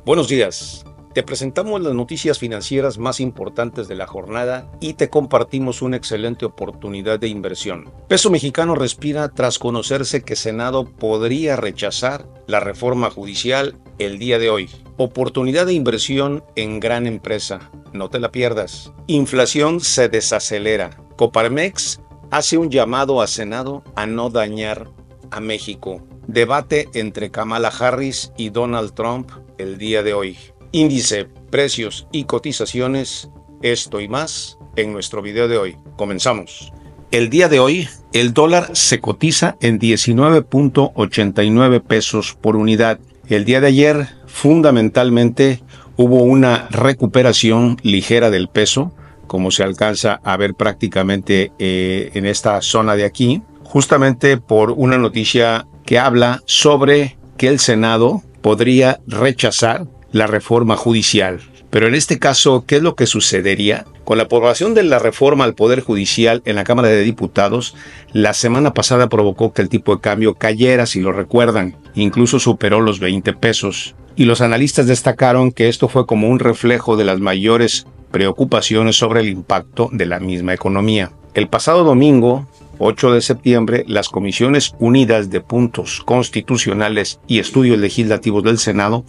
Buenos días. Te presentamos las noticias financieras más importantes de la jornada y te compartimos una excelente oportunidad de inversión. Peso mexicano respira tras conocerse que Senado podría rechazar la reforma judicial el día de hoy. Oportunidad de inversión en gran empresa. No te la pierdas. Inflación se desacelera. Coparmex hace un llamado a Senado a no dañar a México. Debate entre Kamala Harris y Donald Trump el día de hoy. Índice, precios y cotizaciones, esto y más en nuestro video de hoy. Comenzamos. El día de hoy, el dólar se cotiza en 19.89 pesos por unidad. El día de ayer, fundamentalmente, hubo una recuperación ligera del peso, como se alcanza a ver prácticamente en esta zona de aquí, justamente por una noticia que habla sobre que el Senado podría rechazar la reforma judicial. Pero en este caso, ¿qué es lo que sucedería? Con la aprobación de la reforma al Poder Judicial en la Cámara de Diputados, la semana pasada provocó que el tipo de cambio cayera, si lo recuerdan, incluso superó los 20 pesos. Y los analistas destacaron que esto fue como un reflejo de las mayores preocupaciones sobre el impacto de la misma economía. El pasado domingo, 8 de septiembre, las Comisiones Unidas de Puntos Constitucionales y Estudios Legislativos del Senado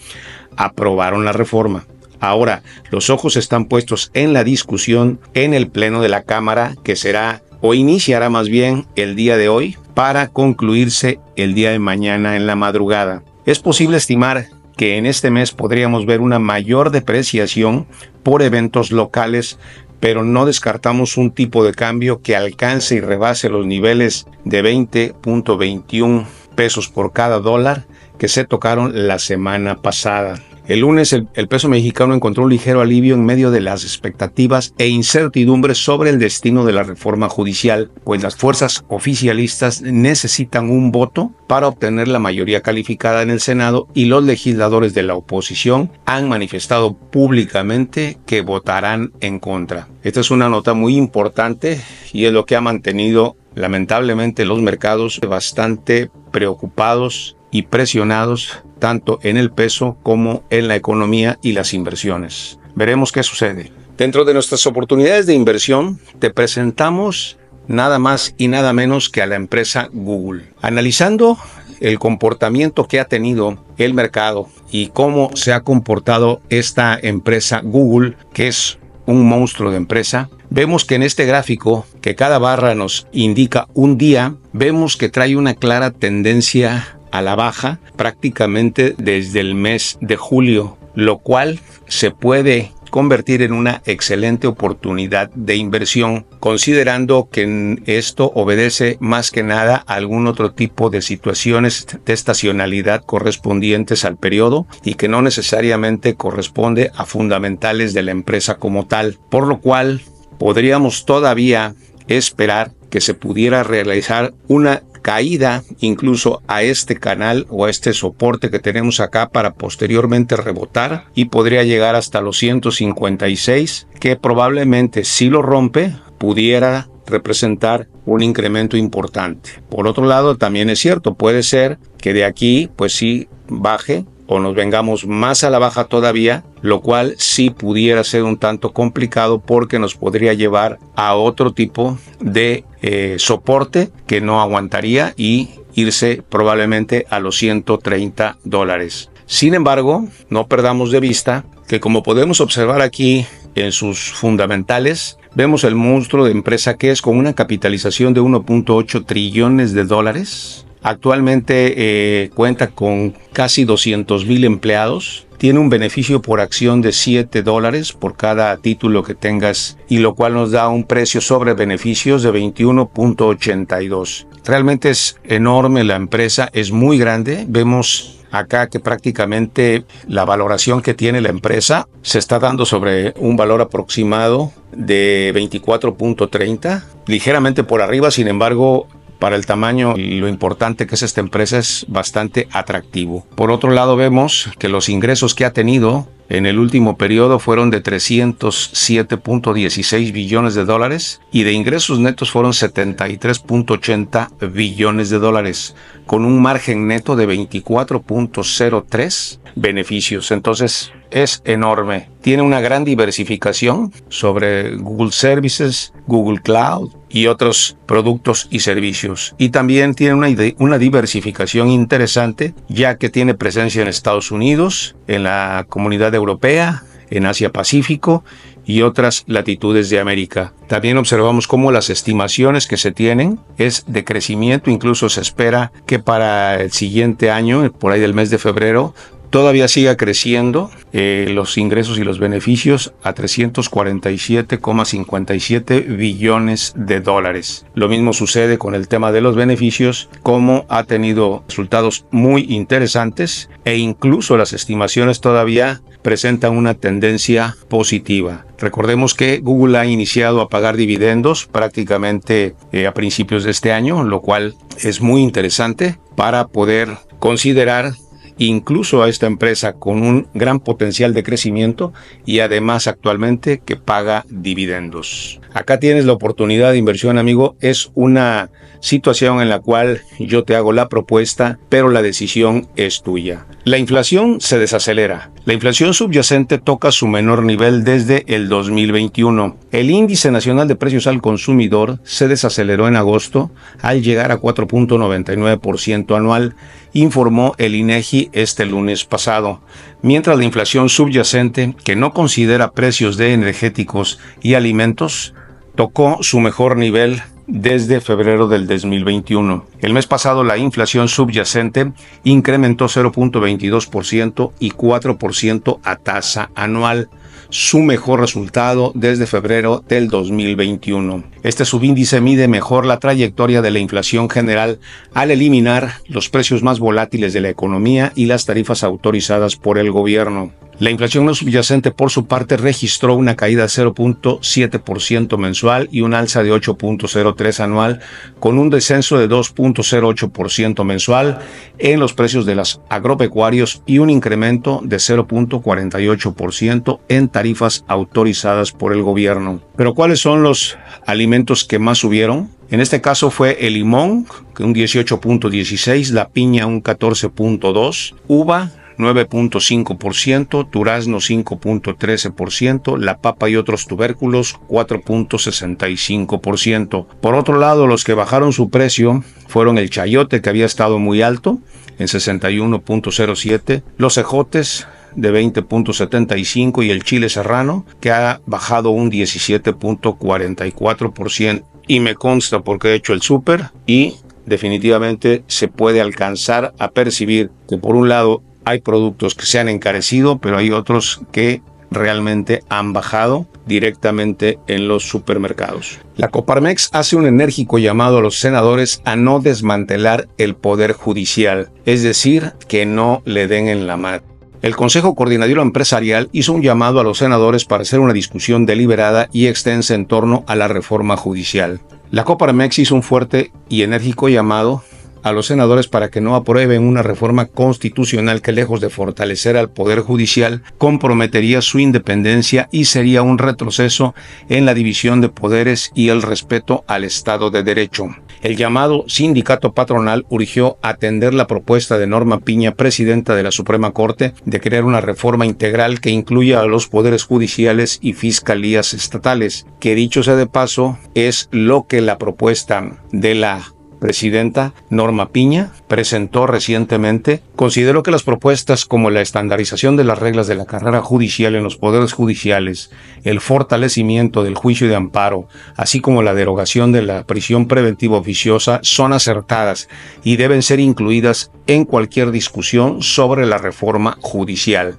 aprobaron la reforma. Ahora, los ojos están puestos en la discusión en el Pleno de la Cámara, que será o iniciará más bien el día de hoy para concluirse el día de mañana en la madrugada. Es posible estimar que en este mes podríamos ver una mayor depreciación por eventos locales, pero no descartamos un tipo de cambio que alcance y rebase los niveles de 20.21 pesos por cada dólar que se tocaron la semana pasada. El lunes el peso mexicano encontró un ligero alivio en medio de las expectativas e incertidumbres sobre el destino de la reforma judicial, pues las fuerzas oficialistas necesitan un voto para obtener la mayoría calificada en el Senado y los legisladores de la oposición han manifestado públicamente que votarán en contra. Esta es una nota muy importante y es lo que ha mantenido lamentablemente los mercados bastante preocupados y presionados tanto en el peso como en la economía y las inversiones. Veremos qué sucede. Dentro de nuestras oportunidades de inversión, te presentamos nada más y nada menos que a la empresa Google. Analizando el comportamiento que ha tenido el mercado y cómo se ha comportado esta empresa Google, que es un monstruo de empresa, vemos que en este gráfico, que cada barra nos indica un día, vemos que trae una clara tendencia a la baja prácticamente desde el mes de julio, lo cual se puede convertir en una excelente oportunidad de inversión, considerando que esto obedece más que nada a algún otro tipo de situaciones de estacionalidad correspondientes al periodo y que no necesariamente corresponde a fundamentales de la empresa como tal, por lo cual podríamos todavía esperar que se pudiera realizar una caída incluso a este canal o a este soporte que tenemos acá para posteriormente rebotar y podría llegar hasta los 156, que probablemente si lo rompe pudiera representar un incremento importante. Por otro lado, también es cierto, puede ser que de aquí pues sí baje o nos vengamos más a la baja todavía, lo cual sí pudiera ser un tanto complicado porque nos podría llevar a otro tipo de soporte que no aguantaría y irse probablemente a los $130. Sin embargo, no perdamos de vista que, como podemos observar aquí en sus fundamentales, vemos el monstruo de empresa que es con una capitalización de 1.8 trillones de dólares. Actualmente cuenta con casi 200,000 empleados, tiene un beneficio por acción de $7 por cada título que tengas, y lo cual nos da un precio sobre beneficios de 21.82. Realmente es enorme la empresa, es muy grande. Vemos acá que prácticamente la valoración que tiene la empresa se está dando sobre un valor aproximado de 24.30, ligeramente por arriba. Sin embargo, para el tamaño y lo importante que es esta empresa es bastante atractivo. Por otro lado, vemos que los ingresos que ha tenido en el último periodo fueron de 307.16 billones de dólares y de ingresos netos fueron 73.80 billones de dólares, con un margen neto de 24.03 beneficios. Entonces es enorme. Tiene una gran diversificación sobre Google Services, Google Cloud y otros productos y servicios. Y también tiene una diversificación interesante, ya que tiene presencia en Estados Unidos, en la Comunidad Europea, en Asia Pacífico y otras latitudes de América. También observamos cómo las estimaciones que se tienen es de crecimiento. Incluso se espera que para el siguiente año, por ahí del mes de febrero, todavía siga creciendo los ingresos y los beneficios a 347,57 billones de dólares. Lo mismo sucede con el tema de los beneficios, como ha tenido resultados muy interesantes e incluso las estimaciones todavía presentan una tendencia positiva. Recordemos que Google ha iniciado a pagar dividendos prácticamente a principios de este año, lo cual es muy interesante para poder considerar incluso a esta empresa con un gran potencial de crecimiento y además actualmente que paga dividendos. Acá tienes la oportunidad de inversión, amigo. Es una situación en la cual yo te hago la propuesta, pero la decisión es tuya. La inflación se desacelera. La inflación subyacente toca su menor nivel desde el 2021. El índice nacional de precios al consumidor se desaceleró en agosto al llegar a 4.99% anual, informó el INEGI este lunes pasado, mientras la inflación subyacente, que no considera precios de energéticos y alimentos, tocó su mejor nivel desde febrero del 2021. El mes pasado la inflación subyacente incrementó 0.22% y 4% a tasa anual, su mejor resultado desde febrero del 2021. Este subíndice mide mejor la trayectoria de la inflación general al eliminar los precios más volátiles de la economía y las tarifas autorizadas por el gobierno. La inflación no subyacente, por su parte, registró una caída de 0.7% mensual y un alza de 8.03% anual, con un descenso de 2.08% mensual en los precios de los agropecuarios y un incremento de 0.48% en tarifas autorizadas por el gobierno. Pero ¿cuáles son los alimentos que más subieron? En este caso fue el limón, que un 18.16%, la piña un 14.2%, uva 9.5%, durazno 5.13%, la papa y otros tubérculos 4.65%. Por otro lado, los que bajaron su precio fueron el chayote, que había estado muy alto en 61.07%, los ejotes de 20.75% y el chile serrano, que ha bajado un 17.44%. Y me consta porque he hecho el súper y definitivamente se puede alcanzar a percibir que por un lado hay productos que se han encarecido, pero hay otros que realmente han bajado directamente en los supermercados. La Coparmex hace un enérgico llamado a los senadores a no desmantelar el poder judicial, es decir, que no le den en la madre. El Consejo Coordinador Empresarial hizo un llamado a los senadores para hacer una discusión deliberada y extensa en torno a la reforma judicial. La Coparmex hizo un fuerte y enérgico llamado a los senadores para que no aprueben una reforma constitucional que, lejos de fortalecer al Poder Judicial, comprometería su independencia y sería un retroceso en la división de poderes y el respeto al Estado de Derecho. El llamado sindicato patronal urgió atender la propuesta de Norma Piña, presidenta de la Suprema Corte, de crear una reforma integral que incluya a los poderes judiciales y fiscalías estatales, que dicho sea de paso es lo que la propuesta de la presidenta Norma Piña presentó recientemente. Considero que las propuestas como la estandarización de las reglas de la carrera judicial en los poderes judiciales, el fortalecimiento del juicio de amparo, así como la derogación de la prisión preventiva oficiosa son acertadas y deben ser incluidas en cualquier discusión sobre la reforma judicial.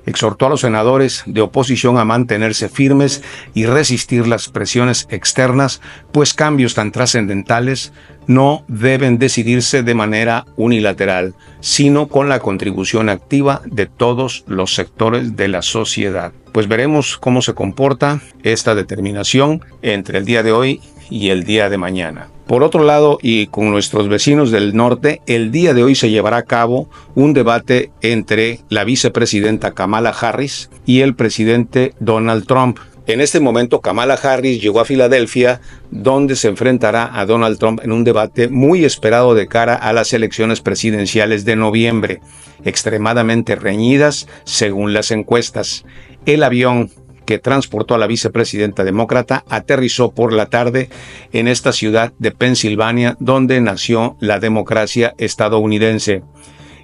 Exhortó a los senadores de oposición a mantenerse firmes y resistir las presiones externas, pues cambios tan trascendentales no deben decidirse de manera unilateral, sino con la contribución activa de todos los sectores de la sociedad. Pues veremos cómo se comporta esta determinación entre el día de hoy y el día de mañana. Por otro lado, y con nuestros vecinos del norte, el día de hoy se llevará a cabo un debate entre la vicepresidenta Kamala Harris y el presidente Donald Trump. En este momento, Kamala Harris llegó a Filadelfia, donde se enfrentará a Donald Trump en un debate muy esperado de cara a las elecciones presidenciales de noviembre, extremadamente reñidas según las encuestas. El avión que transportó a la vicepresidenta demócrata aterrizó por la tarde en esta ciudad de Pensilvania, donde nació la democracia estadounidense.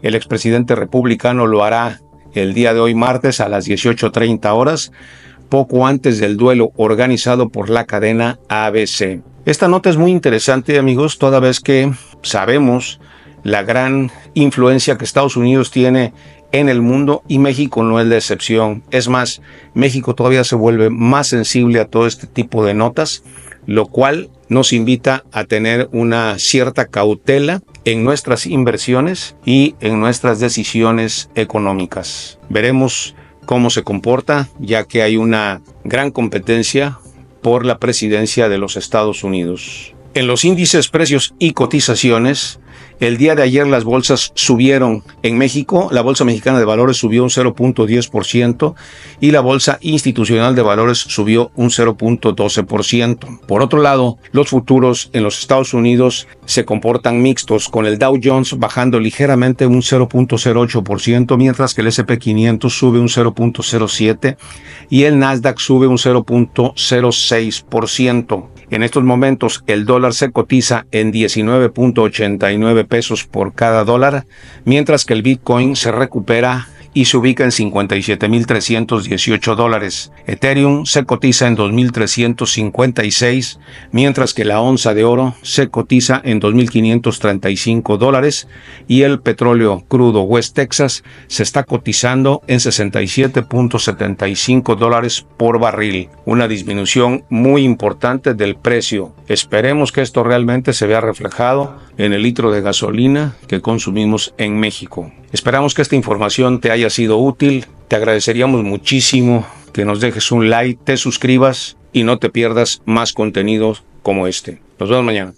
El expresidente republicano lo hará el día de hoy, martes, a las 18:30 horas, poco antes del duelo organizado por la cadena ABC. Esta nota es muy interesante, amigos, toda vez que sabemos la gran influencia que Estados Unidos tiene en el mundo y México no es la excepción. Es más, México todavía se vuelve más sensible a todo este tipo de notas, lo cual nos invita a tener una cierta cautela en nuestras inversiones y en nuestras decisiones económicas. Veremos cómo se comporta, ya que hay una gran competencia por la presidencia de los Estados Unidos. En los índices, precios y cotizaciones, el día de ayer las bolsas subieron. En México, la Bolsa Mexicana de Valores subió un 0.10% y la Bolsa Institucional de Valores subió un 0.12%. Por otro lado, los futuros en los Estados Unidos se comportan mixtos, con el Dow Jones bajando ligeramente un 0.08%, mientras que el S&P 500 sube un 0.07% y el Nasdaq sube un 0.06%. En estos momentos, el dólar se cotiza en 19.89 pesos por cada dólar, mientras que el Bitcoin se recupera y se ubica en $50,318. Ethereum se cotiza en 2.356, mientras que la onza de oro se cotiza en $2.535 y el petróleo crudo West Texas se está cotizando en $67.75 por barril, una disminución muy importante del precio. Esperemos que esto realmente se vea reflejado en el litro de gasolina que consumimos en México. Esperamos que esta información te haya sido útil. Te agradeceríamos muchísimo que nos dejes un like, te suscribas y no te pierdas más contenidos como este. Nos vemos mañana.